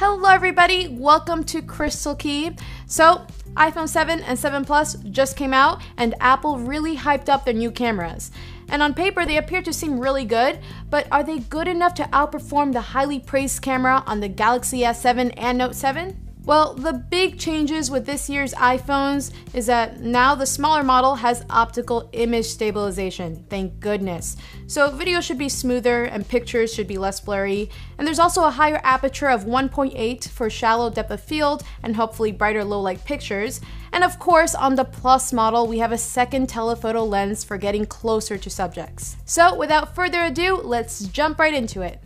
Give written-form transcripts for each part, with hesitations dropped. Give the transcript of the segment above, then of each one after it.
Hello everybody, welcome to Crystal Key. So, iPhone 7 and 7 Plus just came out and Apple really hyped up their new cameras. And on paper they appear to seem really good, but are they good enough to outperform the highly praised camera on the Galaxy S7 and Note 7? Well, the big changes with this year's iPhones is that now the smaller model has optical image stabilization, thank goodness. So video should be smoother and pictures should be less blurry. And there's also a higher aperture of 1.8 for shallow depth of field and hopefully brighter low light pictures. And of course, on the Plus model, we have a second telephoto lens for getting closer to subjects. So without further ado, let's jump right into it.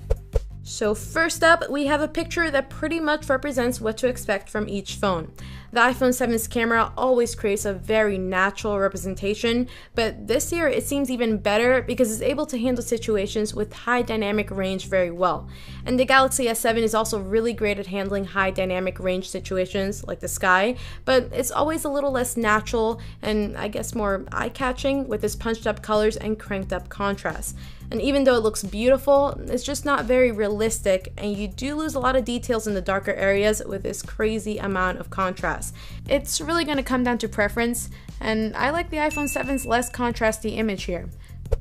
So first up, we have a picture that pretty much represents what to expect from each phone. The iPhone 7's camera always creates a very natural representation, but this year it seems even better because it's able to handle situations with high dynamic range very well. And the Galaxy S7 is also really great at handling high dynamic range situations like the sky, but it's always a little less natural and I guess more eye-catching with its punched up colors and cranked up contrast. And even though it looks beautiful, it's just not very realistic, and you do lose a lot of details in the darker areas with this crazy amount of contrast. It's really going to come down to preference, and I like the iPhone 7's less contrasty image here.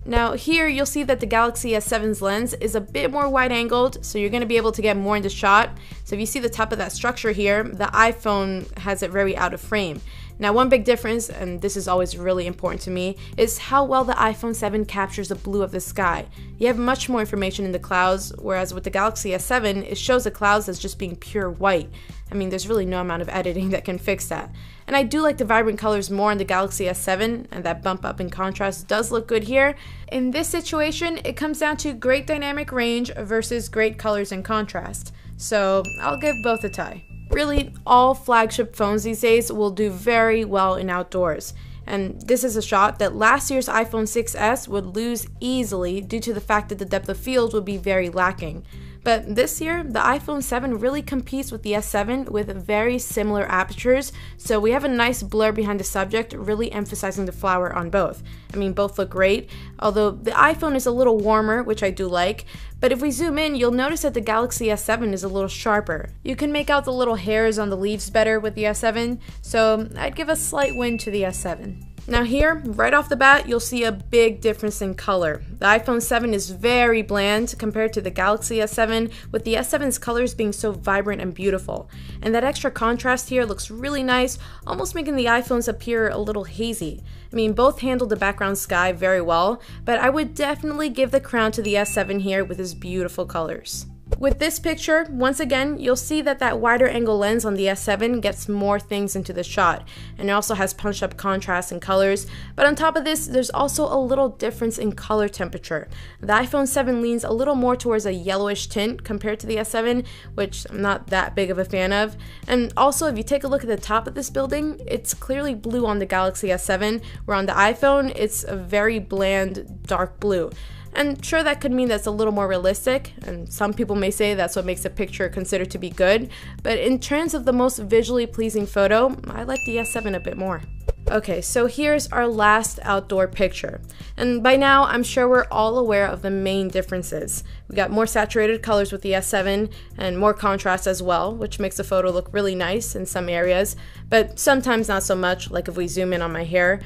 Now here you'll see that the Galaxy S7's lens is a bit more wide angled, so you're going to be able to get more into shot. So if you see the top of that structure here, the iPhone has it very out of frame. Now one big difference, and this is always really important to me, is how well the iPhone 7 captures the blue of the sky. You have much more information in the clouds, whereas with the Galaxy S7, it shows the clouds as just being pure white. I mean, there's really no amount of editing that can fix that. And I do like the vibrant colors more on the Galaxy S7, and that bump up in contrast does look good here. In this situation, it comes down to great dynamic range versus great colors and contrast. So I'll give both a tie. Really, all flagship phones these days will do very well in outdoors. And this is a shot that last year's iPhone 6s would lose easily due to the fact that the depth of field would be very lacking. But this year, the iPhone 7 really competes with the S7 with very similar apertures, so we have a nice blur behind the subject, really emphasizing the flower on both. I mean, both look great, although the iPhone is a little warmer, which I do like, but if we zoom in, you'll notice that the Galaxy S7 is a little sharper. You can make out the little hairs on the leaves better with the S7, so I'd give a slight win to the S7. Now here, right off the bat, you'll see a big difference in color. The iPhone 7 is very bland compared to the Galaxy S7, with the S7's colors being so vibrant and beautiful. And that extra contrast here looks really nice, almost making the iPhones appear a little hazy. I mean, both handle the background sky very well, but I would definitely give the crown to the S7 here with its beautiful colors. With this picture, once again, you'll see that that wider angle lens on the S7 gets more things into the shot, and it also has punched up contrast and colors, but on top of this, there's also a little difference in color temperature. The iPhone 7 leans a little more towards a yellowish tint compared to the S7, which I'm not that big of a fan of, and also if you take a look at the top of this building, it's clearly blue on the Galaxy S7, where on the iPhone, it's a very bland dark blue. And sure, that could mean that's a little more realistic, and some people may say that's what makes a picture considered to be good, but in terms of the most visually pleasing photo, I like the S7 a bit more. Okay, so here's our last outdoor picture. And by now, I'm sure we're all aware of the main differences. We got more saturated colors with the S7 and more contrast as well, which makes the photo look really nice in some areas, but sometimes not so much, like if we zoom in on my hair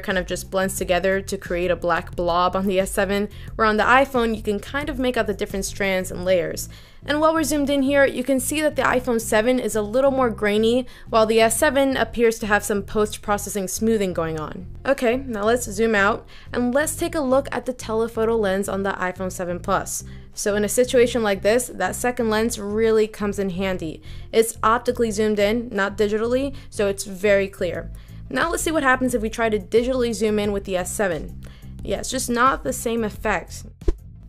kind of just blends together to create a black blob on the S7, where on the iPhone you can kind of make out the different strands and layers. And while we're zoomed in here, you can see that the iPhone 7 is a little more grainy, while the S7 appears to have some post-processing smoothing going on. Okay, now let's zoom out, and let's take a look at the telephoto lens on the iPhone 7 Plus. So in a situation like this, that second lens really comes in handy. It's optically zoomed in, not digitally, so it's very clear. Now let's see what happens if we try to digitally zoom in with the S7. Yeah, it's just not the same effect.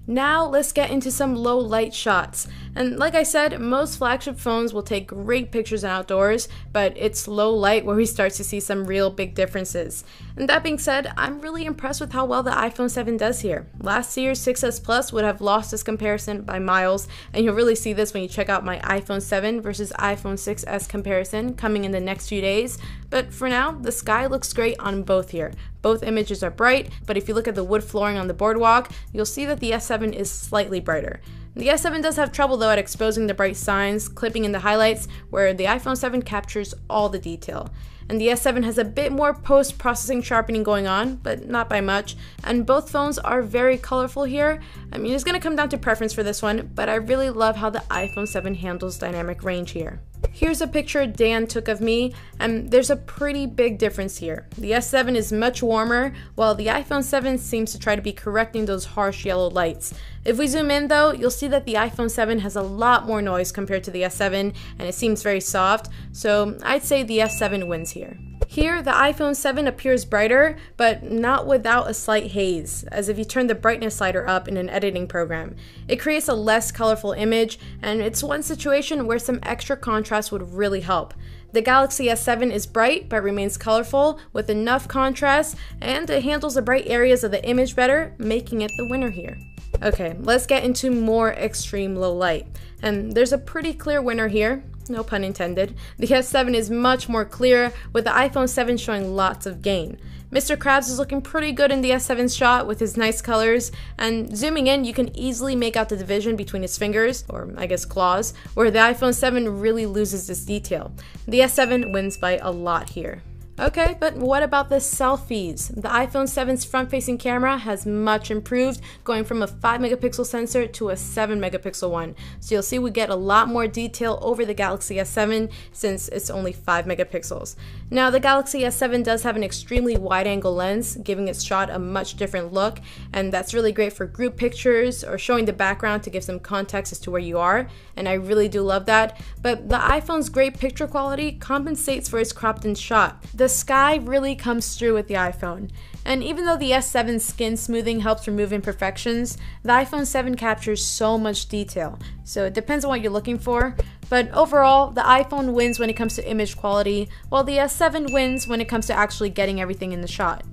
Now let's get into some low light shots. And like I said, most flagship phones will take great pictures outdoors, but it's low light where we start to see some real big differences. And that being said, I'm really impressed with how well the iPhone 7 does here. Last year's 6s Plus would have lost this comparison by miles, and you'll really see this when you check out my iPhone 7 versus iPhone 6s comparison coming in the next few days. But for now, the sky looks great on both here. Both images are bright, but if you look at the wood flooring on the boardwalk, you'll see that the S7 is slightly brighter. The S7 does have trouble though at exposing the bright signs, clipping in the highlights, where the iPhone 7 captures all the detail. And the S7 has a bit more post-processing sharpening going on, but not by much, and both phones are very colorful here. I mean, it's going to come down to preference for this one, but I really love how the iPhone 7 handles dynamic range here. Here's a picture Dan took of me, and there's a pretty big difference here. The S7 is much warmer, while the iPhone 7 seems to try to be correcting those harsh yellow lights. If we zoom in though, you'll see that the iPhone 7 has a lot more noise compared to the S7, and it seems very soft, so I'd say the S7 wins here. Here, the iPhone 7 appears brighter, but not without a slight haze, as if you turn the brightness slider up in an editing program. It creates a less colorful image, and it's one situation where some extra contrast would really help. The Galaxy S7 is bright but remains colorful with enough contrast, and it handles the bright areas of the image better, making it the winner here. Okay, let's get into more extreme low light. And there's a pretty clear winner here, no pun intended. The S7 is much more clear, with the iPhone 7 showing lots of gain. Mr. Krabs is looking pretty good in the S7's shot with his nice colors, and zooming in you can easily make out the division between his fingers, or I guess claws, where the iPhone 7 really loses this detail. The S7 wins by a lot here. Okay, but what about the selfies? The iPhone 7's front-facing camera has much improved, going from a 5-megapixel sensor to a 7-megapixel one. So you'll see we get a lot more detail over the Galaxy S7 since it's only 5 megapixels. Now, the Galaxy S7 does have an extremely wide-angle lens, giving its shot a much different look, and that's really great for group pictures or showing the background to give some context as to where you are, and I really do love that. But the iPhone's great picture quality compensates for its cropped-in shot. The sky really comes through with the iPhone. And even though the S7's skin smoothing helps remove imperfections, the iPhone 7 captures so much detail. So it depends on what you're looking for. But overall, the iPhone wins when it comes to image quality, while the S7 wins when it comes to actually getting everything in the shot.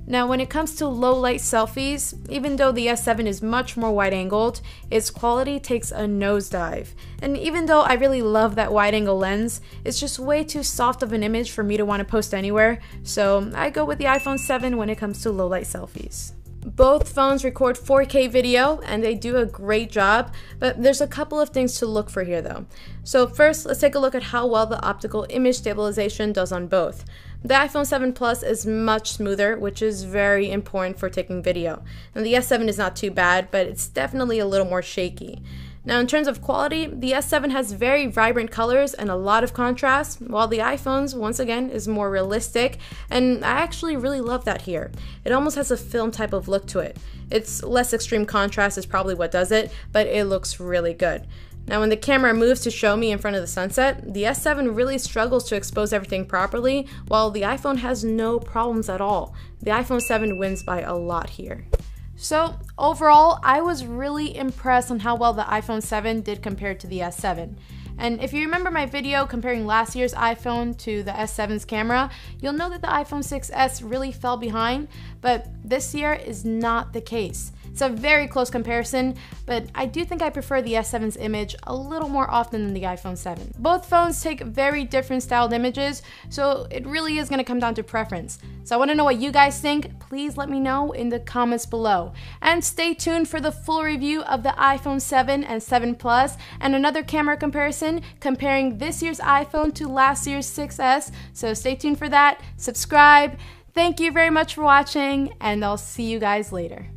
Now, when it comes to low light selfies, even though the S7 is much more wide angled, its quality takes a nosedive. And even though I really love that wide angle lens, it's just way too soft of an image for me to want to post anywhere, so I go with the iPhone 7 when it comes to low light selfies. Both phones record 4K video and they do a great job, but there's a couple of things to look for here though. So first, let's take a look at how well the optical image stabilization does on both. The iPhone 7 Plus is much smoother, which is very important for taking video. And the S7 is not too bad, but it's definitely a little more shaky. Now, in terms of quality, the S7 has very vibrant colors and a lot of contrast, while the iPhone's, once again, is more realistic, and I actually really love that here. It almost has a film type of look to it. It's less extreme contrast is probably what does it, but it looks really good. Now, when the camera moves to show me in front of the sunset, the S7 really struggles to expose everything properly, while the iPhone has no problems at all. The iPhone 7 wins by a lot here. So overall, I was really impressed on how well the iPhone 7 did compared to the S7. And if you remember my video comparing last year's iPhone to the S7's camera, you'll know that the iPhone 6s really fell behind, but this year is not the case. It's a very close comparison, but I do think I prefer the S7's image a little more often than the iPhone 7. Both phones take very different styled images, so it really is going to come down to preference. So I want to know what you guys think. Please let me know in the comments below. And stay tuned for the full review of the iPhone 7 and 7 Plus and another camera comparison comparing this year's iPhone to last year's 6s. So stay tuned for that. Subscribe. Thank you very much for watching, and I'll see you guys later.